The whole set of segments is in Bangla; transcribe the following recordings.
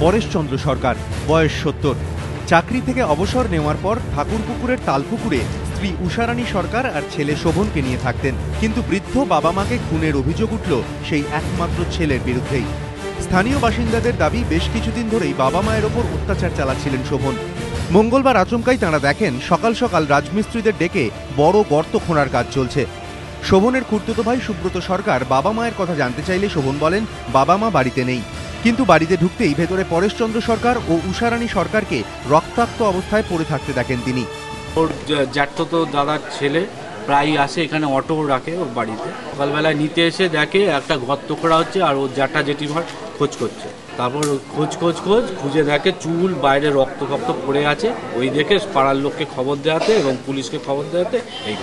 পরেশচন্দ্র সরকার, বয়স ৭০। চাকরি থেকে অবসর নেওয়ার পর ঠাকুরপুকুরের তালপুকুরে স্ত্রী উষারানী সরকার আর ছেলে শোভনকে নিয়ে থাকতেন। কিন্তু বৃদ্ধ বাবা মাকে খুনের অভিযোগ উঠল সেই একমাত্র ছেলের বিরুদ্ধেই। স্থানীয় বাসিন্দাদের দাবি, বেশ কিছুদিন ধরেই বাবা মায়ের ওপর অত্যাচার চালাচ্ছিলেন শোভন। মঙ্গলবার আচমকাই তাঁরা দেখেন সকাল সকাল রাজমিস্ত্রিদের ডেকে বড় গর্ত খোঁড়ার কাজ চলছে। শোভনের খুড়তুতো ভাই সুব্রত সরকার বাবা মায়ের কথা জানতে চাইলে শোভন বলেন বাবা মা বাড়িতে নেই। কিন্তু বাড়িতে ঢুকতেই ভেতরে পরেশচন্দ্র সরকার ও উষারানী সরকারকে রক্তাক্ত অবস্থায় পড়ে থাকতে দেখেন তিনি। ওর জ্যাঠতো দাদার ছেলে প্রায় আসে এখানে, অটো রাখে ওর বাড়িতে। সকালবেলায় নিতে এসে দেখে একটা গর্ত করা হচ্ছে আর ওর জ্যাঠা জেঠিমার খোঁজ করছে। তারপর খুঁজে দেখে চুল বাইরে রক্ত পড়ে আছে। ওই দেখে পাড়ার লোককে খবর দেওয়াতে এবং পুলিশকে খবর দেওয়াতে এই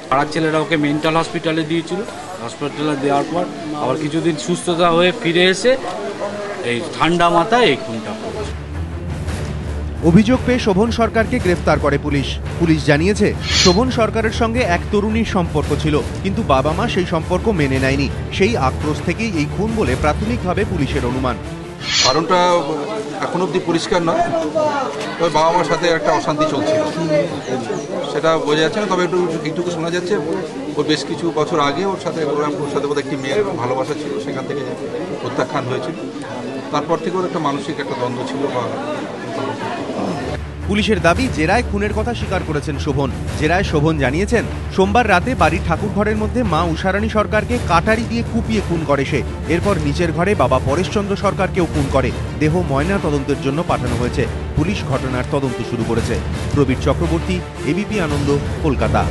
পাড়ার ছেলেরা ওকে মেন্টাল হসপিটালে দিয়েছিল। হসপিটালে দেওয়ার পর আবার কিছুদিন সুস্থতা হয়ে ফিরে এসে এই ঠান্ডা মাথায় এই খুনটা করেছে। অভিযোগ পেয়ে শোভন সরকারকে গ্রেফতার করে পুলিশ। পুলিশ জানিয়েছে শোভন সরকারের সঙ্গে এক তরুণীর সম্পর্ক ছিল, কিন্তু বাবা মা সেই সম্পর্ক মেনে নেয়নি। সেই আক্রোশ থেকেই এই খুন বলে প্রাথমিকভাবে পুলিশের অনুমান। কারণটা এখন অবধি পরিষ্কার নয়, তবে বাবা মার সাথে একটা অশান্তি চলছিল, সেটা বোঝা যাচ্ছে না। তবে এইটুকু শোনা যাচ্ছে ওর বেশ কিছু বছর আগে ওর সাথে বোধহয় একটি মেয়ের ভালোবাসা ছিল, সেখান থেকে প্রত্যাখ্যান হয়েছিল। তারপর থেকে ওর একটা মানসিক একটা দ্বন্দ্ব ছিল। পুলিশের দাবি, জেরায় খুনের কথা স্বীকার করেছেন শোভন। জেরায় শোভন জানিয়েছেন সোমবার রাতে বাড়ির ঠাকুর ঘরের মধ্যে মা উষারানী সরকারকে কাটারি দিয়ে কুপিয়ে খুন করে সে। এরপর নিচের ঘরে বাবা পরেশচন্দ্র সরকারকেও খুন করে। দেহ ময়না তদন্তের জন্য পাঠানো হয়েছে। পুলিশ ঘটনার তদন্ত শুরু করেছে। প্রবীর চক্রবর্তী, এবিপি আনন্দ, কলকাতা।